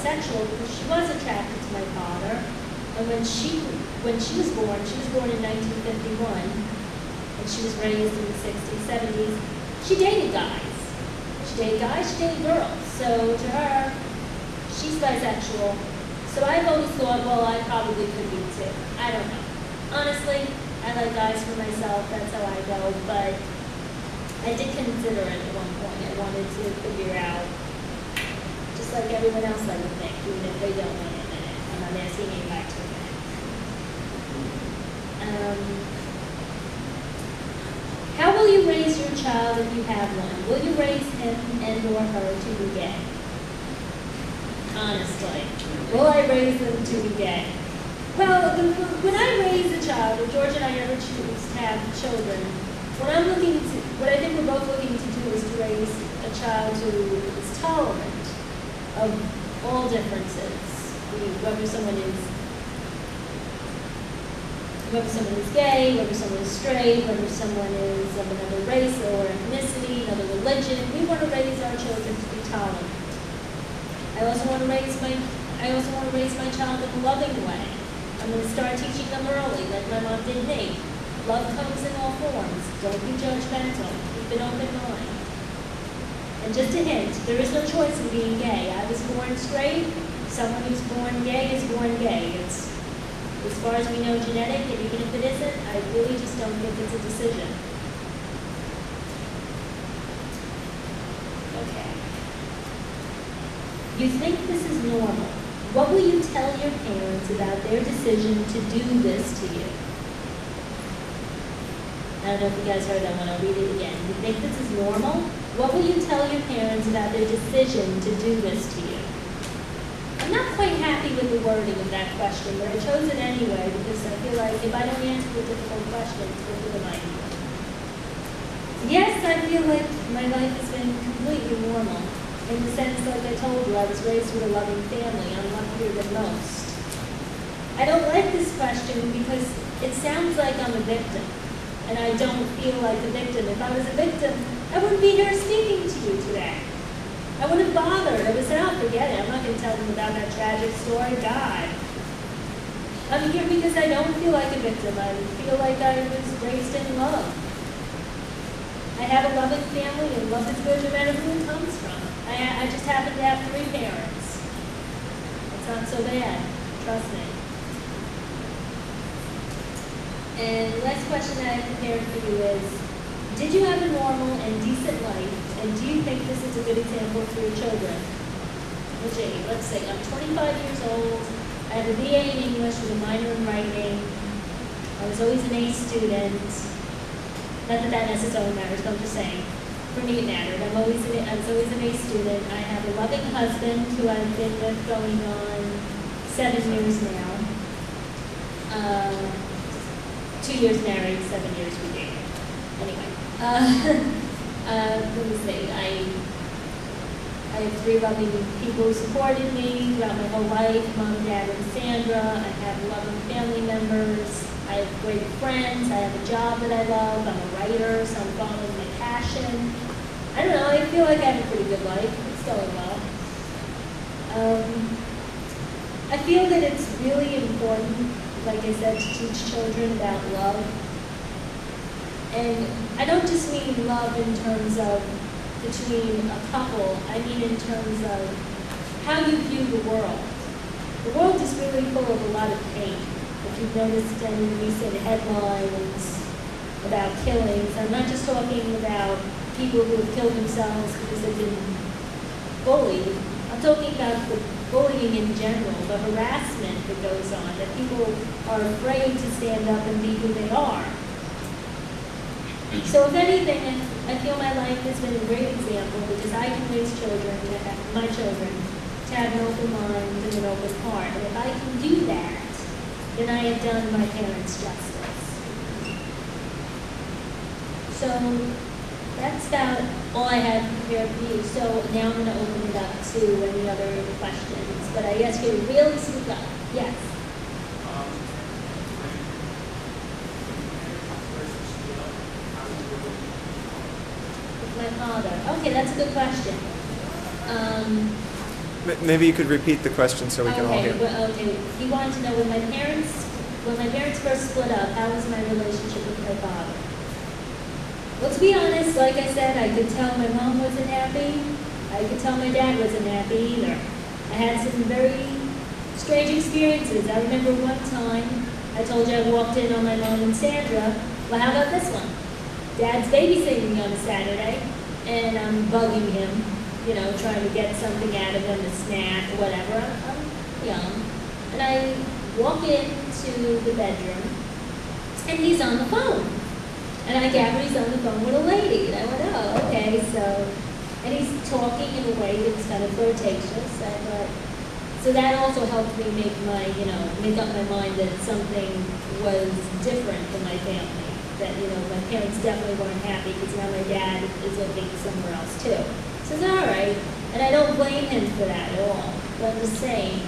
bisexual because she was attracted to my father. And when she was born in 1951, and she was raised in the 60s, 70s, she dated guys. She dated girls. So to her, she's bisexual. So I've always thought, well, I probably could be too. I don't know. Honestly, I like guys for myself. That's how I go. But I did consider it at one point. I wanted to figure out, just like everyone else I would think, even if they don't want to admit it. And I'm asking anybody to admit it. How will you raise your child if you have one? Will you raise him and or her to be gay? Honestly, will I raise them to be gay? Well, when I raise a child, if George and I ever choose to have children, what I think we're both looking to do is to raise a child who is tolerant of all differences, whether someone is gay, whether someone is straight, whether someone is of another race or ethnicity, another religion. We want to raise our children to be tolerant. I also want to raise my child in a loving way. I'm going to start teaching them early, like my mom did me. Love comes in all forms. Don't be judgmental. Keep an open mind. And just a hint, there is no choice in being gay. I was born straight. Someone who's born gay is born gay. It's, as far as we know, genetic, and even if it isn't, I really just don't think it's a decision. Okay. You think this is normal. What will you tell your parents about their decision to do this to you? I don't know if you guys heard that one. I'll read it again. You think this is normal? What will you tell your parents about their decision to do this to you? I'm not quite happy with the wording of that question, but I chose it anyway because I feel like if I don't answer the difficult questions, what good am I? Yes, I feel like my life has been completely normal. In the sense, like I told you, I was raised with a loving family. I'm luckier than most. I don't like this question because it sounds like I'm a victim. And I don't feel like a victim. If I was a victim, I wouldn't be here speaking to you today. I wouldn't have bothered. I would say, oh, forget it. I'm not going to tell them about that tragic story. God. I'm here because I don't feel like a victim. I feel like I was raised in love. I have a loving family, and love is good no matter who it comes from. I just happen to have 3 parents. It's not so bad. Trust me. And the last question that I prepared for you is, did you have a normal and decent life, and do you think this is a good example for your children? Okay, let's see, I'm 25 years old, I have a BA in English with a minor in writing, I was always an A student, not that that necessarily matters, but I'm just saying, for me it mattered. I was always an A student. I have a loving husband who I've been with going on 7 years now. 2 years married, 7 years we dated. Anyway, let me see. I have 3 loving people who supported me throughout my whole life, Mom, Dad, and Sandra. I have loving family members. I have great friends. I have a job that I love. I'm a writer, so I'm following my passion. I don't know. I feel like I have a pretty good life. It's going well. I feel that it's really important, like I said, to teach children about love. And I don't just mean love in terms of between a couple. I mean in terms of how you view the world. The world is really full of a lot of pain. If you've noticed any recent headlines about killings, I'm not just talking about people who have killed themselves because they've been bullied. I'm talking about the bullying in general, the harassment that goes on, that people are afraid to stand up and be who they are. So if anything, I feel my life has been a great example because I can raise children, my children, to have an open mind and an open heart. And if I can do that, then I have done my parents justice. So that's about all I had prepared for you. So now I'm going to open it up to any other questions. But I ask you to really speak up. Yes? With my father. Okay, that's a good question. Maybe you could repeat the question so we can all hear. Okay. He wanted to know when my parents first split up, how was my relationship with my father? Well, to be honest, like I said, I could tell my mom wasn't happy. I could tell my dad wasn't happy either. I had some very strange experiences. I remember one time, I told you I walked in on my mom and Sandra. Well, how about this one? Dad's babysitting me on a Saturday, and I'm bugging him, trying to get something out of him, a snack, whatever. I'm young. And I walk into the bedroom, and he's on the phone. And I gather he's on the phone with a lady. And I went, oh, okay, so, and he's talking in a way that's kind of flirtatious. I thought, so that also helped me make up my mind that something was different in my family. That, my parents definitely weren't happy because now my dad is looking somewhere else too. So it's all right. And I don't blame him for that at all. But I'm just saying,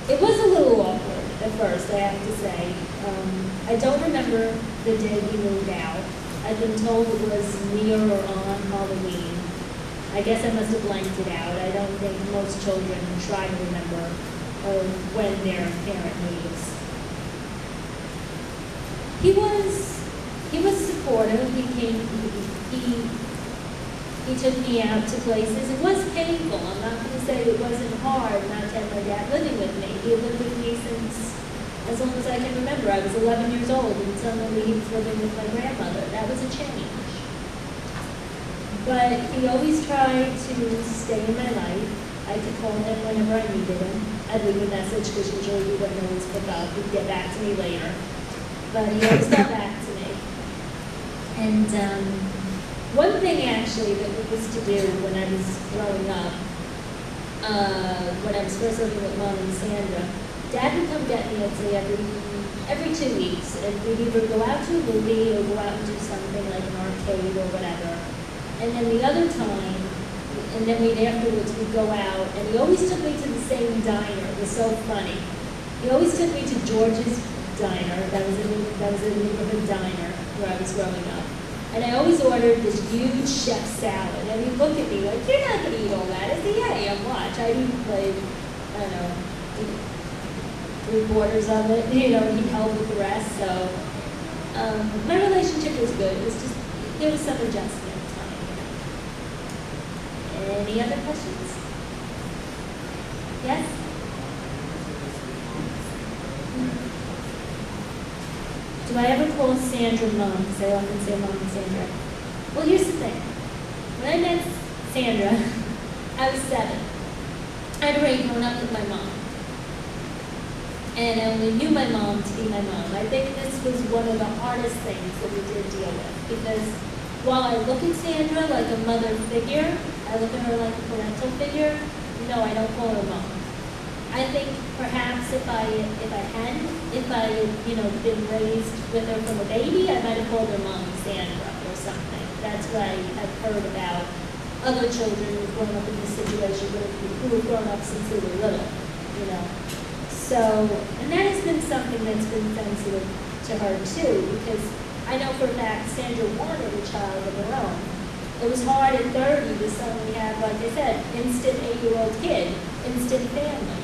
it was a little awkward at first, I have to say. I don't remember the day he moved out. I've been told it was near or on Halloween. I guess I must have blanked it out. I don't think most children try to remember when their parent leaves. He was supportive. He took me out to places. It was painful. I'm not going to say it wasn't hard not to have my dad living with me. He had lived with me since as long as I can remember. I was 11 years old, and suddenly he was living with my grandmother. That was a change. But he always tried to stay in my life. I could call him whenever I needed him. I'd leave a message because usually he wouldn't always pick up. He'd get back to me later. But he always got back to me. And one thing actually that we used to do when I was growing up, when I was first living with Mom and Sandra, Dad would come get me, I'd say, every 2 weeks. And we'd either go out to a movie or go out and do something like an arcade or whatever. And then the other time, and then afterwards we'd go out, and he always took me to the same diner. It was so funny. He always took me to George's Diner. That was a neighborhood diner where I was growing up. And I always ordered this huge chef salad. And he'd look at me like, you're not going to eat all that. I said, yeah, yeah, watch. I'd eat like, I don't know, 3/4 of it. He'd help with the rest. So my relationship was good. It was just, there was some adjustment time. Any other questions? Yes? Do I ever call Sandra Mom? Because I often say Mom and Sandra. Well, here's the thing. When I met Sandra, I was 7. I'd already grown up with my mom. And I only knew my mom to be my mom. I think this was one of the hardest things that we did deal with. Because while I look at Sandra like a mother figure, I look at her like a parental figure, no, I don't call her mom. I think perhaps if I had been raised with her from a baby, I might have called her Mom Sandra or something. That's what I've heard about other children who've grown up in this situation, who have grown up since they were little, So, and that has been something that's been sensitive to her too, because I know for a fact Sandra wanted a child of her own. It was hard at 30 to suddenly have, like I said, instant 8-year-old kid, instant family.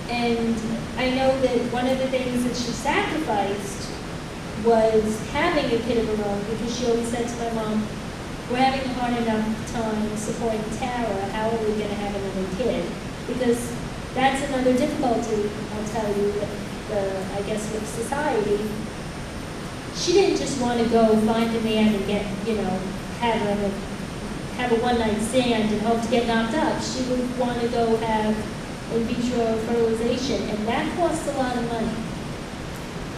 And I know that one of the things that she sacrificed was having a kid of her own, because she always said to my mom, we're having a hard enough time supporting Tara, how are we going to have another kid? Because that's another difficulty, I'll tell you, I guess with society. She didn't just want to go find a man and get, have a one-night stand and hope to get knocked up. She would want to go have in vitro fertilization, and that costs a lot of money.